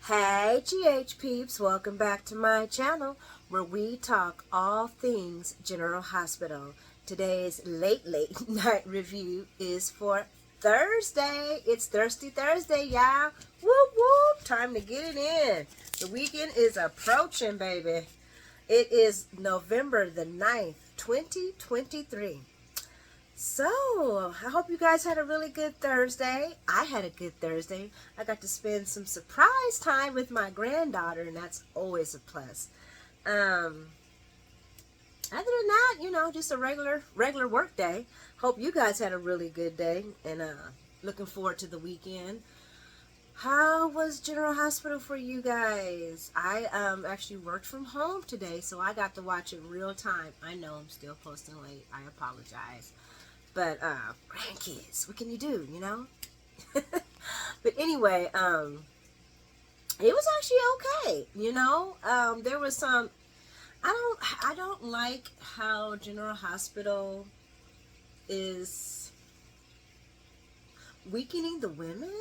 Hey GH peeps, welcome back to my channel where we talk all things General Hospital. Today's late night review is for Thursday. It's Thirsty Thursday, y'all. Whoop whoop, time to get it in. The weekend is approaching, baby. It is November the 9th, 2023. So, I hope you guys had a really good Thursday. I had a good Thursday. I got to spend some surprise time with my granddaughter, and that's always a plus. Other than that, just a regular work day. Hope you guys had a really good day, and looking forward to the weekend. How was General Hospital for you guys? I actually worked from home today, so I got to watch it real time. I know I'm still posting late. I apologize. But grandkids, what can you do, But anyway, it was actually okay, there was some, I don't like how General Hospital is weakening the women.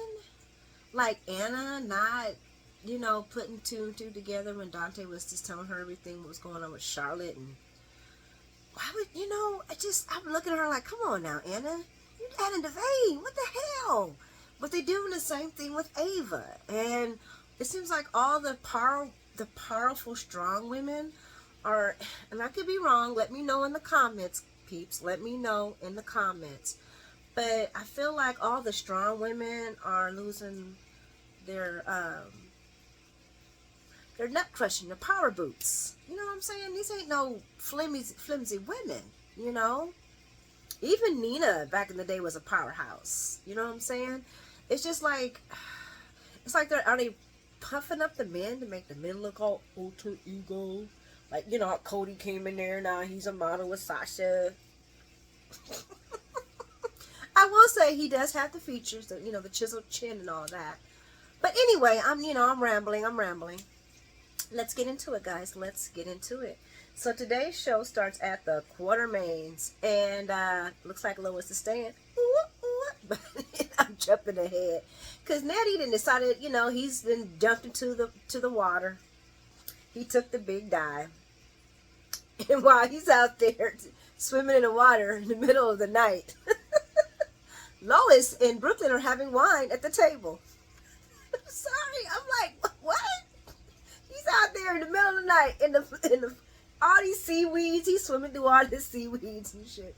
Like Anna not, putting two and two together when Dante was just telling her everything what was going on with Charlotte. And why would, I'm looking at her like, come on now, Anna. You're adding the vein. What the hell? But they're doing the same thing with Ava. And it seems like all the powerful, strong women are, and I could be wrong, let me know in the comments, peeps. Let me know in the comments. But I feel like all the strong women are losing their nut crushing, their power boots. You know what I'm saying? These ain't no flimsy women, Even Nina back in the day was a powerhouse. You know what I'm saying? It's just like, are they puffing up the men to make the men look all alter ego? Like, Cody came in there, now he's a model with Sasha. I will say he does have the features, the chiseled chin and all that. But anyway, I'm rambling. Let's get into it, guys. Let's get into it. So today's show starts at the Quartermaines, and looks like Lois is staying. But I'm jumping ahead because Nettie then decided, he's been dumped into the water. He took the big dive, and while he's out there swimming in the water in the middle of the night, Lois and Brooklyn are having wine at the table. Sorry, I'm like, what? He's out there in the middle of the night in the all these seaweeds. He's swimming through all these seaweeds and shit.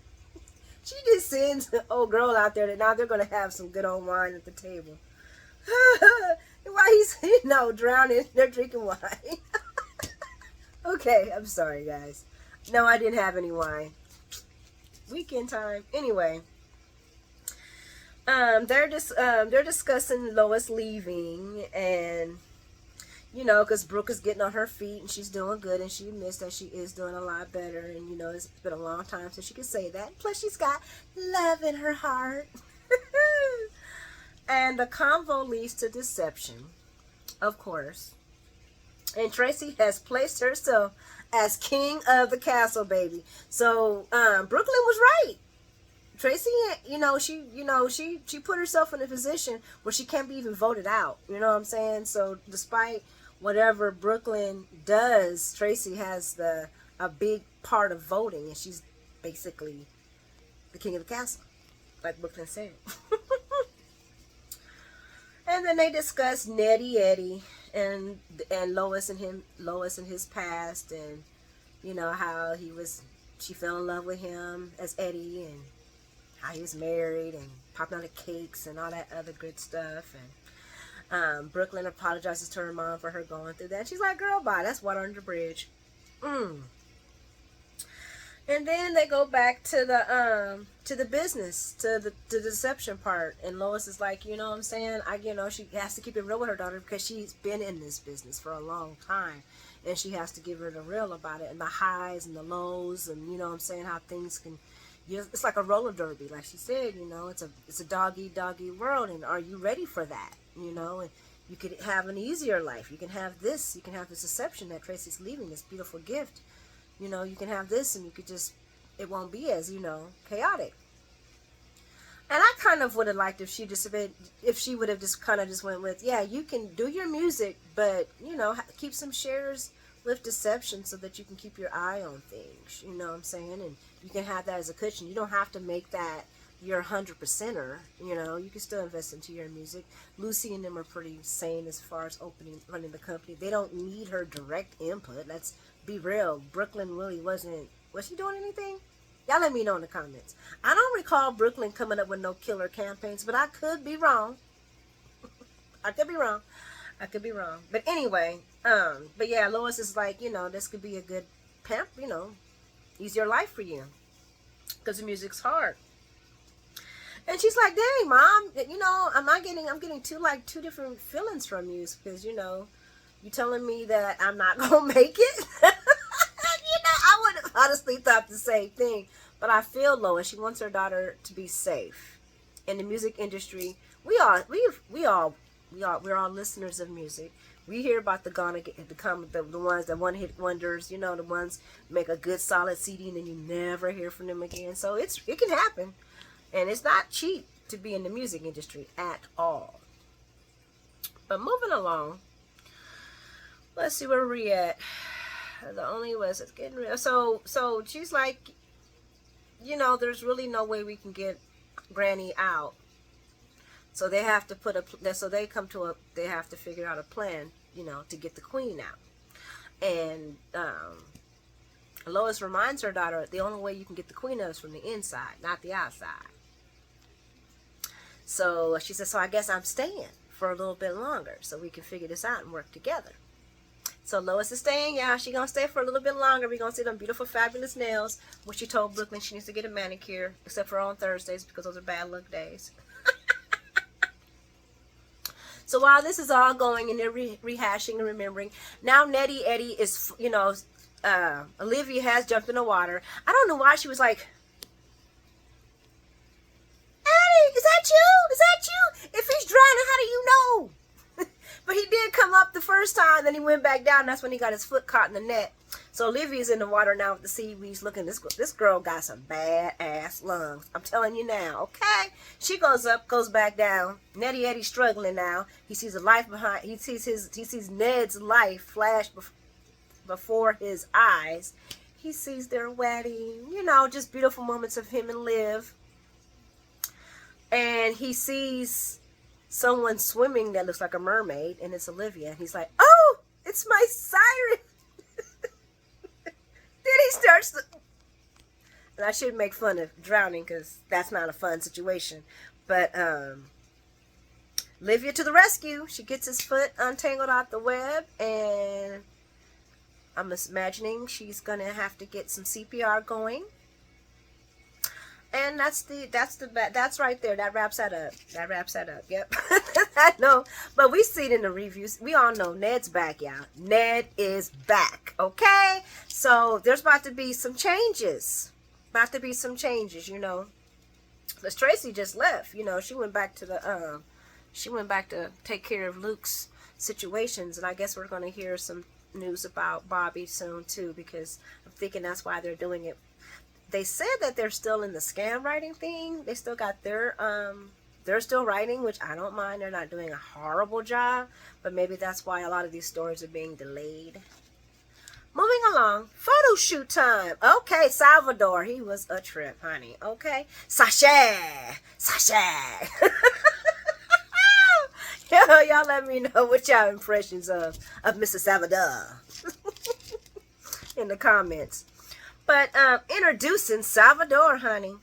She just sends an old girl out there that now they're gonna have some good old wine at the table. While he's drowning, they're drinking wine. Okay, I'm sorry guys. No, I didn't have any wine. Weekend time. Anyway. They're discussing Lois leaving, and because Brooke is getting on her feet and she's doing good, and she admits that she is doing a lot better, and it's been a long time since she could say that. Plus, she's got love in her heart. And the convo leads to deception, of course. And Tracy has placed herself as king of the castle, baby. So Brooklyn was right. Tracy, she put herself in a position where she can't be even voted out. You know what I'm saying? So despite whatever Brooklyn does, Tracy has a big part of voting, and she's basically the king of the castle, like Brooklyn said. And then they discuss Nettie Eddie and Lois and his past, and how she fell in love with him as Eddie, and how he was married and popping out of cakes and all that other good stuff. And Brooklyn apologizes to her mom for her going through that. She's like, girl, bye. That's water under the bridge. And then they go back to the business, to the deception part. And Lois is like, you know what I'm saying? She has to keep it real with her daughter because she's been in this business for a long time. And she has to give her the real about it, and the highs and the lows, and you know what I'm saying, how things can, it's like a roller derby, like she said, it's a doggy world, and are you ready for that? And you could have an easier life. You can have this deception that Tracy's leaving, this beautiful gift. You can have this, and you could just, it won't be as, chaotic. And I kind of would have liked if if she would have just kind of just went with, yeah, you can do your music, but keep some shares with deception so that you can keep your eye on things. You know what I'm saying? And you can have that as a cushion. You don't have to make that your 100%er. You can still invest into your music. Lucy and them are pretty sane as far as running the company. They don't need her direct input. Let's be real. Brooklyn Willie was he doing anything? Y'all let me know in the comments. I don't recall Brooklyn coming up with no killer campaigns, but I could be wrong. I could be wrong. But anyway, but yeah, Lois is like, this could be a good easier life for you. Because the music's hard. And she's like, dang, Mom, I'm getting two different feelings from you. Because, you telling me that I'm not going to make it. I would have honestly thought the same thing. But I feel Lois, she wants her daughter to be safe. In the music industry, we're all listeners of music. We hear about the ones that one hit wonders, the ones make a good solid CD and then you never hear from them again. So it can happen. And it's not cheap to be in the music industry at all. But moving along, let's see where we're at. The only was it's getting real. So she's like, there's really no way we can get Granny out. So they have to they have to figure out a plan, to get the Queen out. And Lois reminds her daughter the only way you can get the Queen out is from the inside, not the outside. So she says, so I guess I'm staying for a little bit longer so we can figure this out and work together. So Lois is staying, yeah. She's going to stay for a little bit longer. We're going to see them beautiful, fabulous nails, which she told Brooklyn she needs to get a manicure, except for on Thursdays because those are bad luck days. So while this is all going and they're rehashing and remembering, now Nettie Eddie is, Olivia has jumped in the water. I don't know why she was like, Eddie, is that you? Is that you? If he's drowning, how do you know? But he did come up the first time, then he went back down. That's when he got his foot caught in the net. So Olivia's in the water now with the seaweeds looking. This girl got some bad ass lungs. I'm telling you now, okay? She goes up, goes back down. Nettie Eddie's struggling now. He sees a life behind. He sees Ned's life flash before his eyes. He sees their wedding. Just beautiful moments of him and Liv. And he sees someone swimming that looks like a mermaid, and it's Olivia. And he's like, oh, it's my siren. Then he starts to, and I shouldn't make fun of drowning because that's not a fun situation, but Olivia to the rescue. She gets his foot untangled out the web, and I'm imagining she's gonna have to get some CPR going. And that's right there. That wraps that up. Yep. I know. But we see it in the reviews. We all know Ned's back, y'all. Ned is back. Okay? So there's about to be some changes. Because Tracy just left. She went back to take care of Luke's situations. And I guess we're gonna hear some news about Bobby soon too, because I'm thinking that's why they're doing it. They said that they're still in the scam writing thing. They still got they're still writing, which I don't mind. They're not doing a horrible job, but maybe that's why a lot of these stories are being delayed. Moving along, photo shoot time. Okay, Salvador, he was a trip, honey. Okay, Sasha. Y'all let me know what y'all impressions of Mr. Salvador in the comments. But introducing Salvador, honey.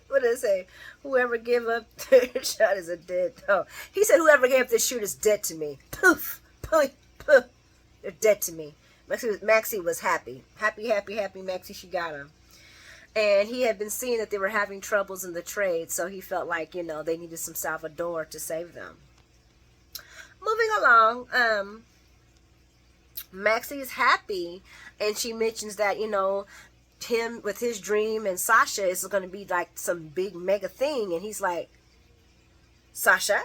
What did it say? Whoever give up their shot is a dead. Oh, he said whoever gave up this shoot is dead to me. Poof, poof, poof. They're dead to me. Maxie was happy. Happy, Maxie, she got him. And he had been seeing that they were having troubles in the trade, so he felt like, they needed some Salvador to save them. Moving along, Maxie is happy, and she mentions that, him with his dream and Sasha is going to be like some big mega thing, and he's like, Sasha?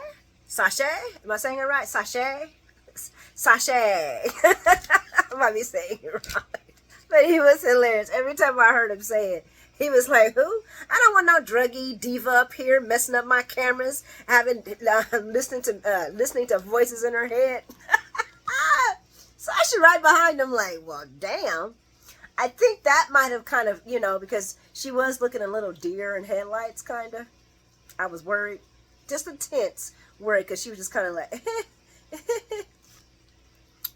Am I saying it right? Sasha? I might be saying it right. But he was hilarious. Every time I heard him say it, He was like, who? I don't want no druggy diva up here messing up my cameras, having listening to voices in her head. Sasha right behind him like, well, damn. I think that might have kind of, because she was looking a little deer in headlights, kind of. I was worried. Just a tense worried, because she was just kind of like,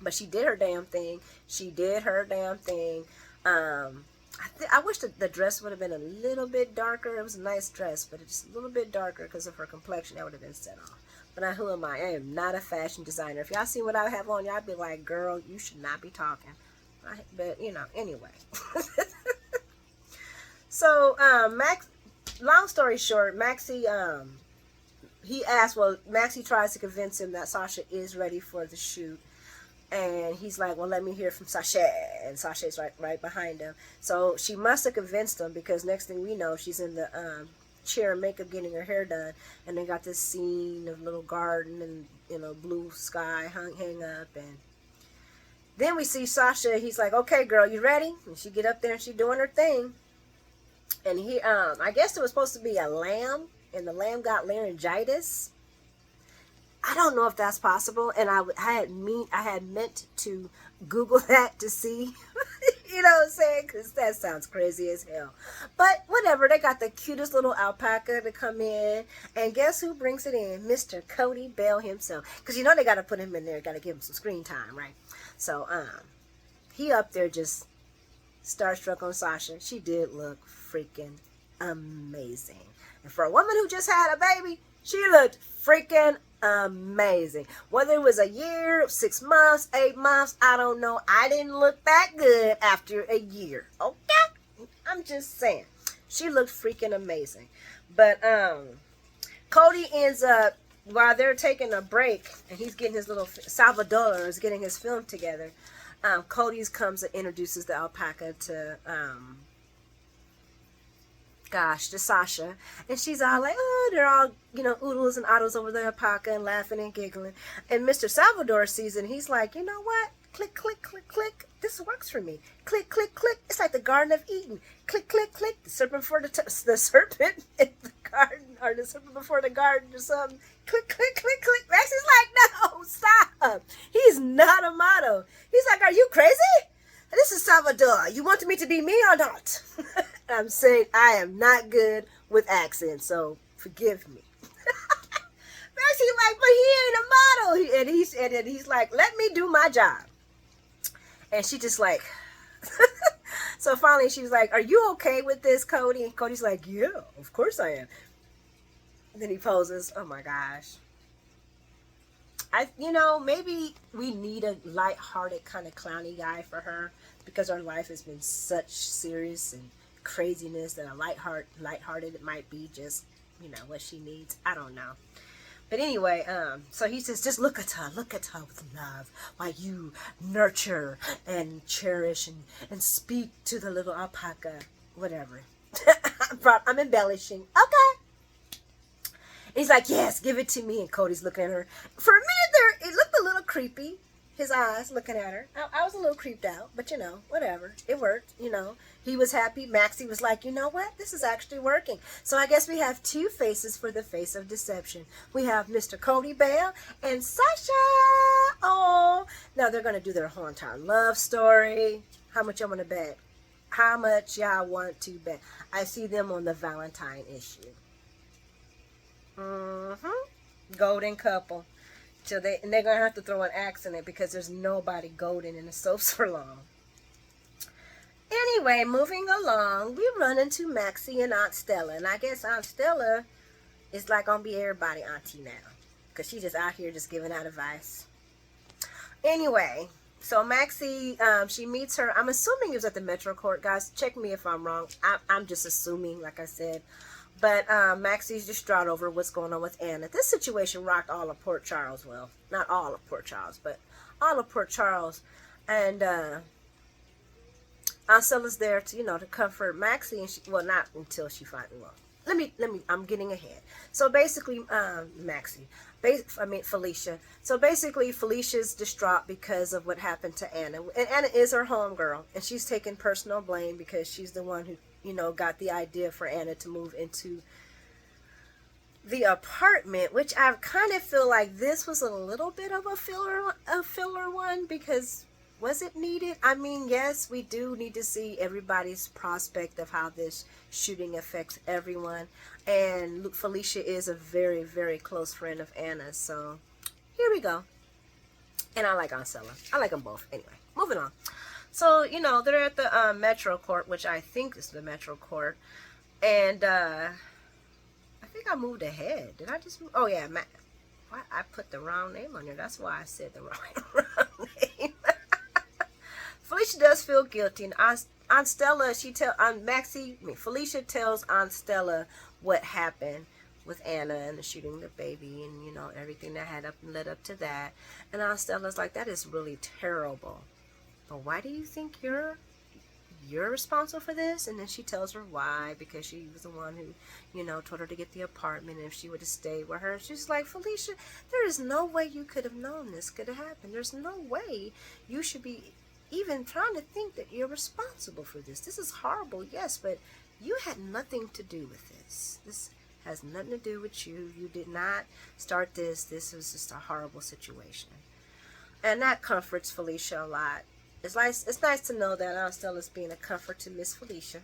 but she did her damn thing. She did her damn thing. I wish the dress would have been a little bit darker. It was a nice dress, but it's just a little bit darker because of her complexion. That would have been set off. But who am I? I am not a fashion designer. If y'all see what I have on, y'all be like, girl, you should not be talking. But, anyway. So, long story short, Maxie, Maxie tries to convince him that Sasha is ready for the shoot. And he's like, well, let me hear from Sasha. And Sasha's right behind him. So she must have convinced him, because next thing we know, she's in the chair of makeup getting her hair done. And they got this scene of little garden and, blue sky hang up. And then we see Sasha. He's like, okay, girl, you ready? And she get up there and she doing her thing. And I guess it was supposed to be a lamb. And the lamb got laryngitis. I don't know if that's possible, and I had meant to Google that to see, you know what I'm saying, because that sounds crazy as hell. But whatever, they got the cutest little alpaca to come in, and guess who brings it in? Mr. Cody Bell himself, because they got to put him in there, got to give him some screen time, right? So he up there just starstruck on Sasha. She did look freaking amazing, and for a woman who just had a baby, she looked freaking amazing. Whether it was a year, 6 months, 8 months, I don't know. I didn't look that good after a year. Okay? I'm just saying. She looked freaking amazing. But Cody ends up, while they're taking a break, and he's getting his little, Salvador is getting his film together, Cody comes and introduces the alpaca to to Sasha, and she's all like, oh, they're all, oodles and oddles over the alpaca and laughing and giggling. And Mr. Salvador sees it, and he's like, you know what? Click, click, click, click. This works for me. Click, click, click. It's like the Garden of Eden. Click, click, click. The serpent the serpent in the garden, or the serpent before the garden, or something. Click, click, click, click. Maxie's like, no, stop. He's not a model. He's like, are you crazy? This is Salvador. You wanted me to be me or not? I'm saying I am not good with accents, so forgive me. Maxie's like, but he ain't a model. And he's like, let me do my job. And she just like, so finally she was like, are you okay with this, Cody? And Cody's like, yeah, of course I am. And then he poses. Oh my gosh. Maybe we need a lighthearted kind of clowny guy for her, because our life has been such serious and craziness that a lighthearted it might be just, what she needs. I don't know. But anyway, so he says, just look at her with love while you nurture and cherish and speak to the little alpaca, whatever. I'm embellishing. Okay. He's like, yes, give it to me. And Cody's looking at her. For a minute there, it looked a little creepy. His eyes looking at her. I was a little creeped out, but whatever. It worked, He was happy. Maxie was like, you know what? This is actually working. So I guess we have two faces for the face of deception. We have Mr. Cody Bell and Sasha. Oh, now they're going to do their whole entire love story. How much y'all want to bet? How much y'all want to bet? I see them on the Valentine issue. Golden couple. And they're gonna have to throw an axe in it, because there's nobody golden in the soaps for long. Anyway, moving along, we run into Maxie and Aunt Stella, and I guess Aunt Stella is like gonna be everybody auntie now, because she's just out here just giving out advice. Anyway, so Maxie, she meets her. I'm assuming it was at the Metro Court, guys. Check me if I'm wrong. I'm just assuming, like I said. But Maxie's distraught over what's going on with Anna. This situation rocked all of Port Charles. Well, not all of Port Charles, but all of Port Charles. And Aunt Stella's there to, to comfort Maxie. And not until she finally, I'm getting ahead. So basically, Felicia. So basically, Felicia's distraught because of what happened to Anna. And Anna is her homegirl. And she's taking personal blame because she's the one who got the idea for Anna to move into the apartment, which I kind of feel like this was a little bit of a filler one, because was it needed? I mean, yes, we do need to see everybody's prospect of how this shooting affects everyone, and Felicia is a very, very close friend of Anna's, so here we go. And I like Ancella. I like them both. Anyway, moving on. So, they're at the Metro Court, which I think is the Metro Court, and I think I moved ahead. Did I just move? Oh, yeah. I put the wrong name on there. That's why I said the wrong name. Felicia does feel guilty. And Aunt Stella, Felicia tells Aunt Stella what happened with Anna and the shooting the baby and, everything that had led up to that. And Aunt Stella's like, that is really terrible. But why do you think you're responsible for this? And then she tells her why, because she was the one who, told her to get the apartment, and if she would have stayed with her. She's like, Felicia, there is no way you could have known this could have happened. There's no way you should be even trying to think that you're responsible for this. This is horrible, yes, but you had nothing to do with this. This has nothing to do with you. You did not start this. This was just a horrible situation. And that comforts Felicia a lot. It's nice to know that Aunt Stella's being a comfort to Miss Felicia.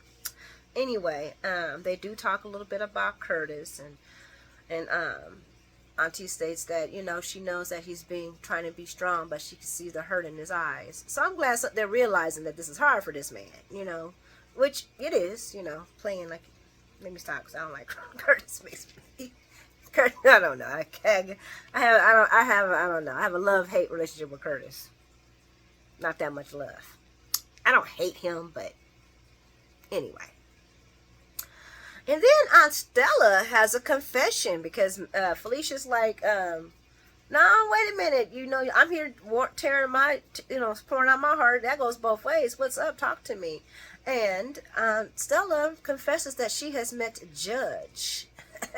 Anyway, they do talk a little bit about Curtis, and Auntie states that, she knows that he's trying to be strong, but she can see the hurt in his eyes. So I'm glad they're realizing that this is hard for this man, which it is, playing like, let me stop because I don't like Curtis. Makes me, I don't know. I have a love-hate relationship with Curtis. Not that much love. I don't hate him, but anyway. And then Aunt Stella has a confession, because Felicia's like, no, wait a minute. I'm here tearing pouring out my heart. That goes both ways. What's up? Talk to me. And Stella confesses that she has met Judge.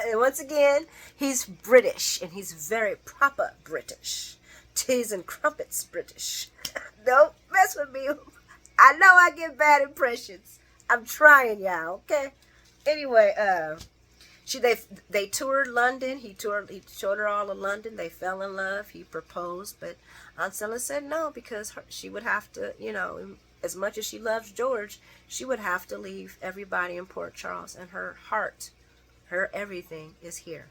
And once again, he's British, and he's very proper British. Teas and crumpets British. Don't mess with me. I know I get bad impressions. I'm trying, y'all, okay? Anyway, they toured London. He showed her all of London. They fell in love. He proposed, but Aunt Stella said no, because she would have to, as much as she loves George, she would have to leave everybody in Port Charles, and her heart, her everything is here.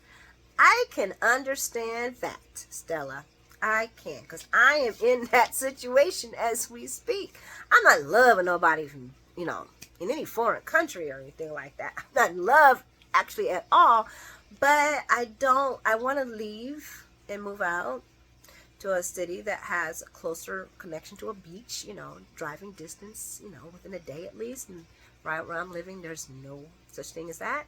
I can understand that, Stella. I can, because I am in that situation as we speak. I'm not in love with nobody from, in any foreign country or anything like that. I'm not in love actually at all, but I want to leave and move out to a city that has a closer connection to a beach, driving distance, within a day at least. And right where I'm living, there's no such thing as that.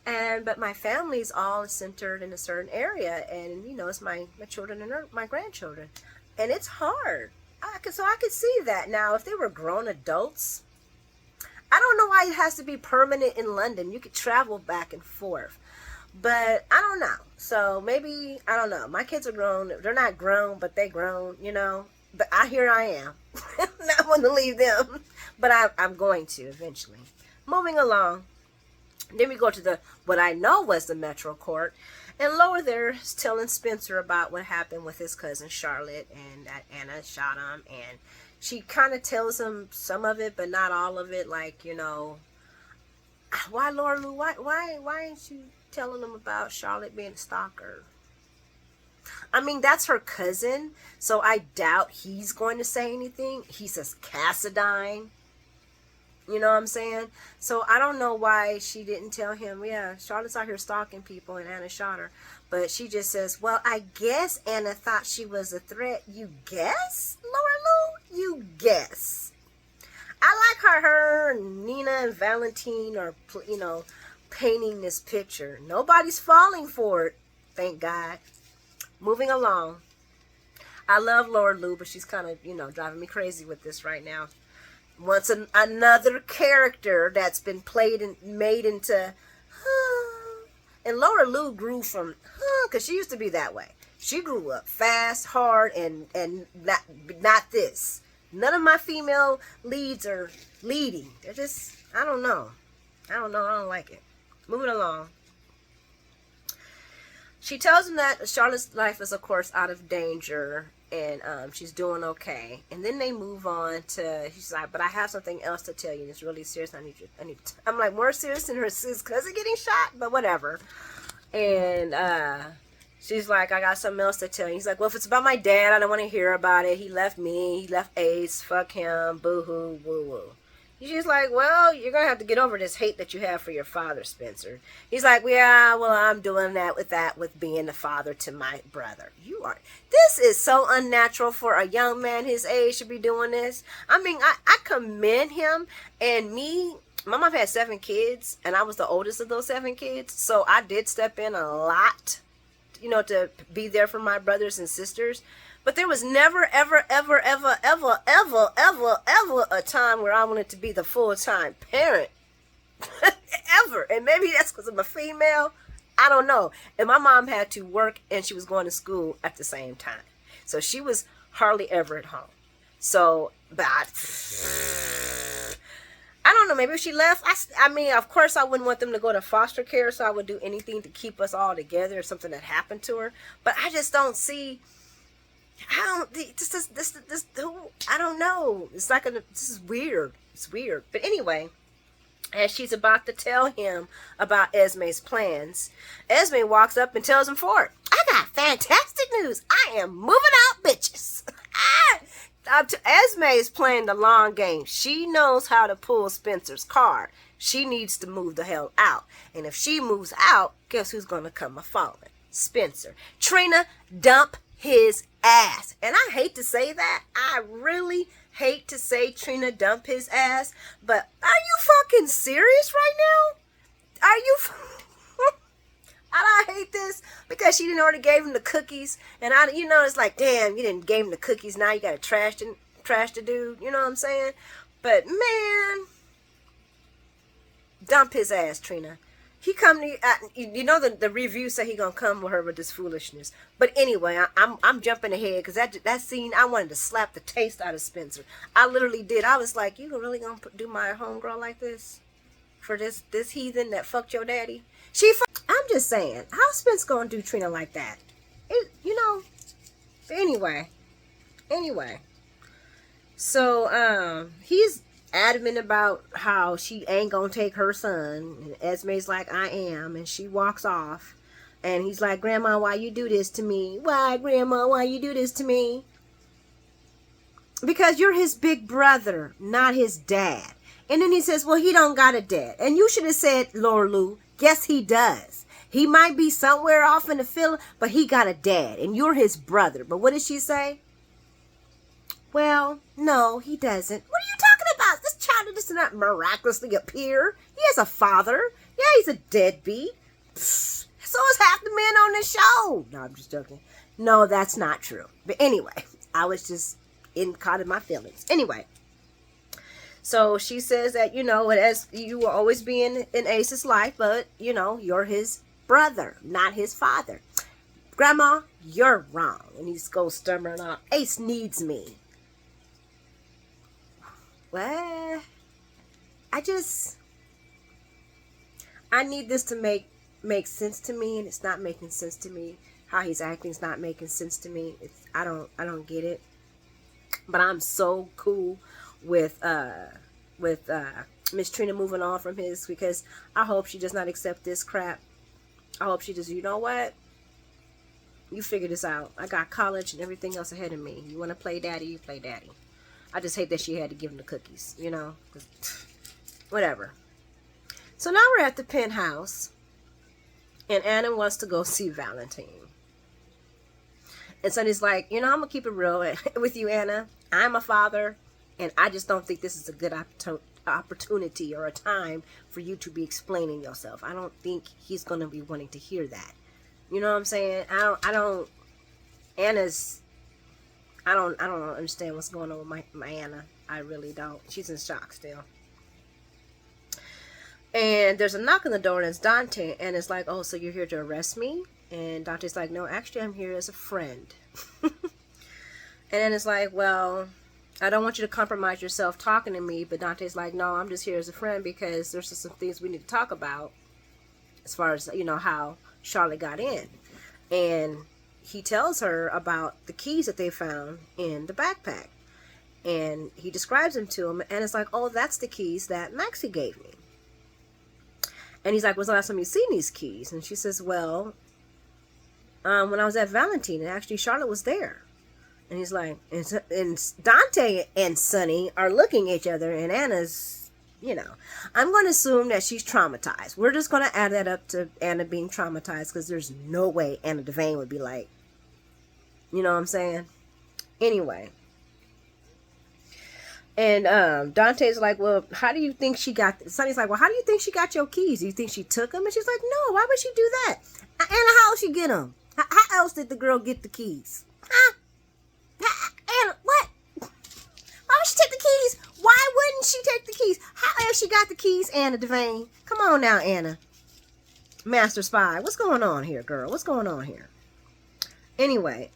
But my family's all centered in a certain area, and it's my children and my grandchildren, and it's hard. I could see that. Now, if they were grown adults, I don't know why it has to be permanent in London. You could travel back and forth, but I don't know. So maybe, I don't know. My kids are grown. They're not grown, but they grown. But here I am. Not want to leave them, but I'm going to eventually. Moving along. Then we go to what I know was the Metro Court, and Lower there is telling Spencer about what happened with his cousin Charlotte, and that Anna shot him, and she kind of tells him some of it, but not all of it. Like, why, Laura Lou? Why ain't you telling him about Charlotte being a stalker? I mean, that's her cousin, so I doubt he's going to say anything. He says Cassadine. You know what I'm saying? So I don't know why she didn't tell him, yeah, Charlotte's out here stalking people and Anna shot her. But she just says, well, I guess Anna thought she was a threat. You guess, Laura Lou? You guess. I like how her and Nina and Valentine are, painting this picture. Nobody's falling for it, thank God. Moving along. I love Laura Lou, but she's kind of, driving me crazy with this right now. Once another character that's been played and made into, and Laura Lou grew from, because she used to be that way. She grew up fast, hard, and not this. None of my female leads are leading. They're just, I don't know. I don't know. I don't like it. Moving along. She tells him that Charlotte's life is, of course, out of danger, and she's doing okay. And then they move on to, she's like, but I have something else to tell you. It's really serious. I'm like, more serious than his cousin getting shot, but whatever. And she's like, I got something else to tell you. He's like, well, if it's about my dad, I don't want to hear about it. He left me. He left Ace. Fuck him. Boo-hoo. Woo-woo. She's like, well, you're going to have to get over this hate that you have for your father, Spencer. He's like, yeah, well, I'm doing that with being the father to my brother. You are. This is so unnatural for a young man his age to be doing this. I mean, I commend him. And me, my mom had 7 kids, and I was the oldest of those 7 kids. So I did step in a lot, you know, to be there for my brothers and sisters. But there was never, ever, ever, ever, ever, ever, ever, ever a time where I wanted to be the full-time parent. Ever. And maybe that's because I'm a female. I don't know. And my mom had to work and she was going to school at the same time. So she was hardly ever at home. So, but I don't know. Maybe if she left, I mean, of course I wouldn't want them to go to foster care. So I would do anything to keep us all together if something had happened to her. But I just don't see... I don't know. It's like this is weird. It's weird. But anyway, as she's about to tell him about Esme's plans, Esme walks up and tells him Ford, I got fantastic news. I am moving out, bitches. Esme is playing the long game. She knows how to pull Spencer's card. She needs to move the hell out. And if she moves out, guess who's going to come a-falling? Spencer. Trina, dump his ass. And I hate to say that. I really hate to say Trina dump his ass. But are you fucking serious right now? Are you... I hate this because she didn't already gave him the cookies. And you know, it's like, damn, you didn't give him the cookies. Now you got to trash the dude. You know what I'm saying? But man, dump his ass, Trina. He come to you know the review say he gonna come with her with this foolishness. But anyway, I'm jumping ahead because that scene I wanted to slap the taste out of Spencer. I literally did. I was like, you really gonna do my homegirl like this for this heathen that fucked your daddy? I'm just saying, how Spence gonna do Trina like that? You know. Anyway, so he's adamant about how she ain't gonna take her son, and Esme's like, I am, and she walks off, and he's like, Grandma, why you do this to me? Why, Grandma, why you do this to me? Because you're his big brother, not his dad. And then he says, well, he don't got a dad. And you should have said, Laura Lou, yes, he does. He might be somewhere off in the field, but he got a dad, and you're his brother. But what did she say? Well, no, he doesn't. What are you talking about? This child does not miraculously appear. He has a father. Yeah, he's a deadbeat. Psst. So is half the men on this show. No, I'm just joking. No, that's not true. But anyway, I was just caught in my feelings. Anyway, so she says that, you know, as you will always be in Ace's life, but, you know, you're his brother, not his father. Grandma, you're wrong. And he's going stammering out, Ace needs me. Well, I need this to make sense to me, and it's not making sense to me. How he's acting is not making sense to me. I don't get it. But I'm so cool with Miss Trina moving on from his, because I hope she does not accept this crap. I hope she does. You know what? You figure this out. I got college and everything else ahead of me. You want to play daddy, you play daddy. I just hate that she had to give him the cookies, you know? Whatever. So now we're at the penthouse, and Anna wants to go see Valentine. And Sonny's like, you know, I'm going to keep it real with you, Anna. I'm a father, and I just don't think this is a good opportunity or a time for you to be explaining yourself. I don't think he's going to be wanting to hear that. You know what I'm saying? I don't understand what's going on with my Anna. I really don't. She's in shock still. And there's a knock on the door, and it's Dante, and it's like, oh, so you're here to arrest me? And Dante's like, no, actually I'm here as a friend. And then it's like, well, I don't want you to compromise yourself talking to me. But Dante's like, no, I'm just here as a friend because there's just some things we need to talk about as far as, you know, how Charlotte got in. And he tells her about the keys that they found in the backpack. And he describes them to him. And it's like, oh, that's the keys that Maxie gave me. And he's like, when's the last time you seen these keys? And she says, well, when I was at Valentine, and actually Charlotte was there. And he's like, and Dante and Sonny are looking at each other, and Anna's, you know, I'm going to assume that she's traumatized. We're just going to add that up to Anna being traumatized, because there's no way Anna Devane would be like, you know what I'm saying? Anyway. And Dante's like, well, how do you think she got... Sonny's like, well, how do you think she got your keys? Do you think she took them? And she's like, no, why would she do that? Anna, how did she get them? How else did the girl get the keys? Huh? Anna, what? Why would she take the keys? Why wouldn't she take the keys? How else she got the keys, Anna Devane? Come on now, Anna. Master Spy. What's going on here, girl? What's going on here? Anyway,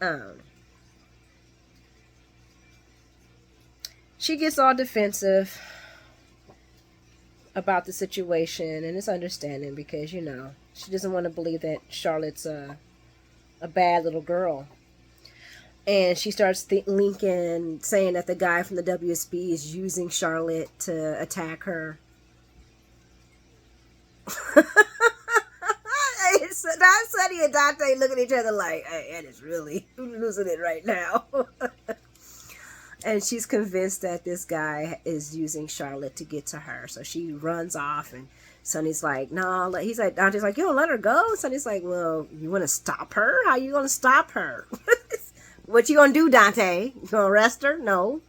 she gets all defensive about the situation, and it's understanding because, you know, she doesn't want to believe that Charlotte's a bad little girl. And she starts linking, saying that the guy from the WSB is using Charlotte to attack her. Now Sonny and Dante look at each other like, hey, Anna's really losing it right now. And she's convinced that this guy is using Charlotte to get to her. So she runs off, and Sonny's like, no. He's like, Dante's like, you don't let her go. Sonny's like, well, you want to stop her? How you going to stop her? What you going to do, Dante? You going to arrest her? No.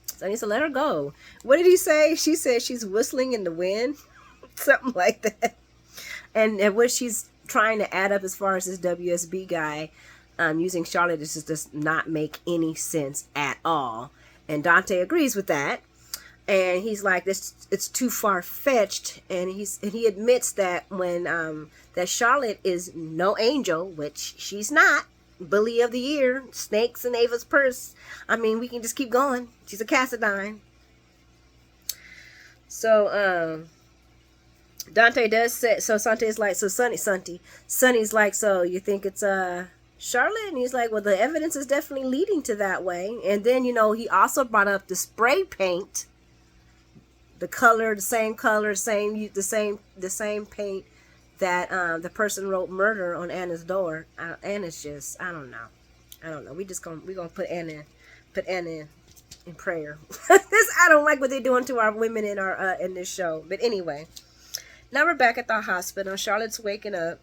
Sonny said, let her go. What did he say? She said she's whistling in the wind. Something like that. And what she's trying to add up as far as this WSB guy using Charlotte just does not make any sense at all. And Dante agrees with that. And he's like, it's too far-fetched. And he admits that when that Charlotte is no angel, which she's not. Bully of the year, Snakes and Ava's Purse. I mean, we can just keep going. She's a Cassadine. So, Dante does say, so Sante's like, so Sonny's like, so you think it's Charlotte? And he's like, well, the evidence is definitely leading to that way. And then, you know, he also brought up the spray paint, the color, the same paint that the person wrote murder on Anna's door. Anna's just, I don't know. We're gonna put Anna in prayer. I don't like what they're doing to our women in this show. But anyway, now we're back at the hospital. Charlotte's waking up,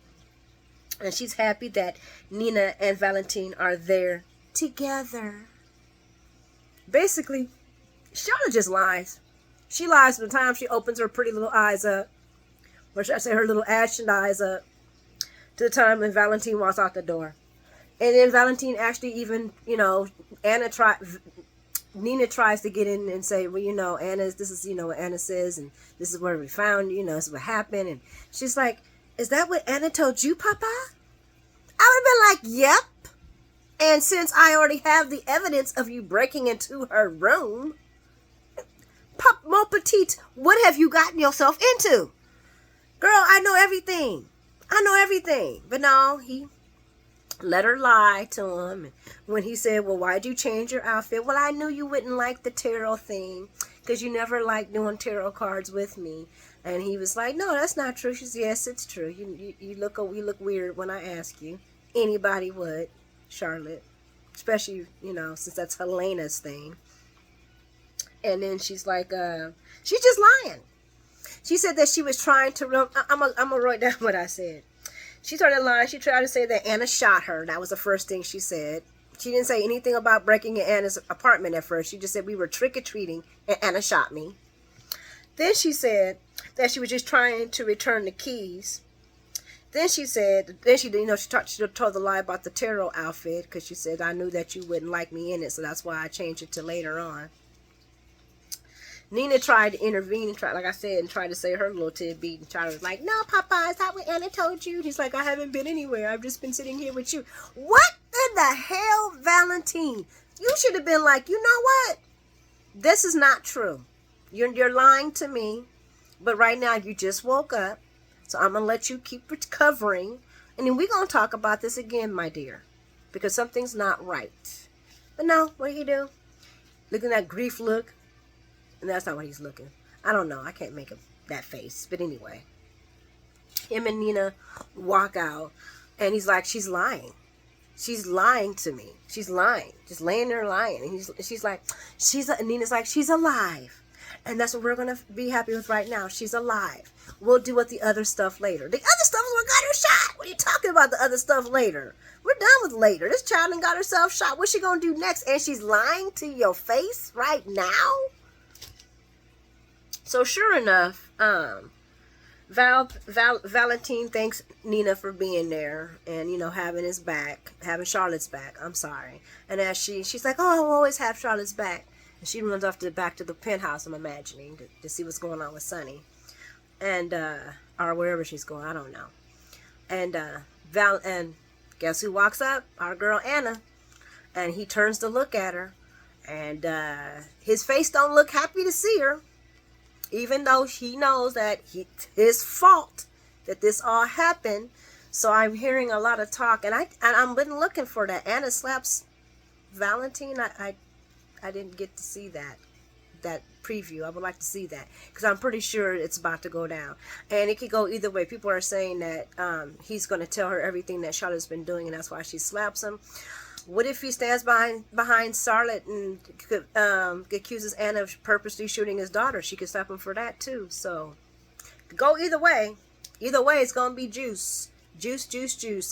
and she's happy that Nina and Valentine are there together. Basically, Charlotte just lies. She lies from the time she opens her pretty little eyes up, or should I say her little ashen eyes up, to the time when Valentine walks out the door. And then Valentine actually even, you know, Nina tries to get in and say, well, you know, this is, you know, what Anna says, and this is where we found, you know, this is what happened. And she's like, is that what Anna told you, Papa? I would have been like, yep. And since I already have the evidence of you breaking into her room, mon petite, what have you gotten yourself into? Girl, I know everything. But no, he let her lie to him. And when he said, well, why'd you change your outfit? Well, I knew you wouldn't like the tarot thing because you never liked doing tarot cards with me. And he was like, no, that's not true. She said, yes, it's true. You look weird when I ask you. Anybody would, Charlotte. Especially, you know, since that's Helena's thing. And then she's like, she's just lying. She said that she was trying to, I'm going to write down what I said. She started lying. She tried to say that Anna shot her. That was the first thing she said. She didn't say anything about breaking in Anna's apartment at first. She just said we were trick-or-treating and Anna shot me. Then she said that she was just trying to return the keys. Then she said, she told the lie about the tarot outfit because she said, I knew that you wouldn't like me in it, so that's why I changed it to later on. Nina tried to intervene and tried to say her little tidbit. And Charlie was like, no, Papa, is that what Anna told you? He's like, I haven't been anywhere. I've just been sitting here with you. What in the hell, Valentine? You should have been like, you know what? This is not true. You're lying to me. But right now you just woke up. So I'm going to let you keep recovering. And then we're going to talk about this again, my dear. Because something's not right. But no, what he do? Looking at grief look. And that's not what he's looking. I don't know. I can't make him that face. But anyway. Him and Nina walk out. And he's like, she's lying. She's lying to me. She's lying. Just laying there lying. And she's like, and Nina's like, she's alive. And that's what we're going to be happy with right now. She's alive. We'll deal with the other stuff later. The other stuff is what got her shot. What are you talking about, the other stuff later? We're done with later. This child done got herself shot. What's she going to do next? And she's lying to your face right now? So sure enough, Valentine thanks Nina for being there and, having his back, having Charlotte's back. I'm sorry. And as she's like, oh, I'll always have Charlotte's back. And she runs back to the penthouse, I'm imagining, to see what's going on with Sonny. And, or wherever she's going, I don't know. And, and guess who walks up? Our girl Anna. And he turns to look at her. And, his face don't look happy to see her. Even though he knows that his fault that this all happened. So I'm hearing a lot of talk. And I've been looking for that. Anna slaps Valentine. I didn't get to see that preview. I would like to see that because I'm pretty sure it's about to go down, and it could go either way. People are saying that he's going to tell her everything that Charlotte's been doing, and that's why she slaps him. What if he stands behind Charlotte and accuses Anna of purposely shooting his daughter? She could slap him for that too. So go either way. Either way, it's going to be juice,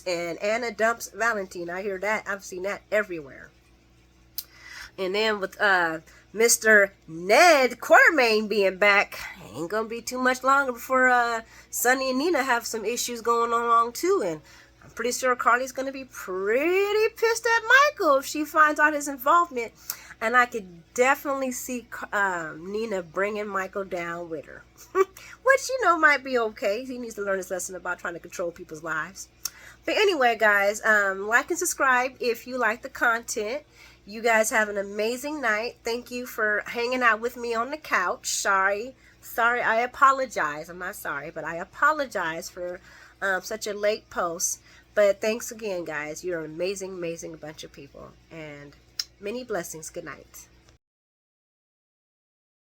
and Anna dumps Valentine. I hear that. I've seen that everywhere. And then with Mr. Ned Quartermain being back, ain't gonna be too much longer before Sonny and Nina have some issues going on too. And I'm pretty sure Carly's gonna be pretty pissed at Michael if she finds out his involvement. And I could definitely see Nina bringing Michael down with her, which might be okay. He needs to learn his lesson about trying to control people's lives. But anyway, guys, like and subscribe if you like the content. You guys have an amazing night. Thank you for hanging out with me on the couch. Sorry, I apologize. I'm not sorry, but I apologize for such a late post. But thanks again, guys. You're an amazing bunch of people. And many blessings. Good night.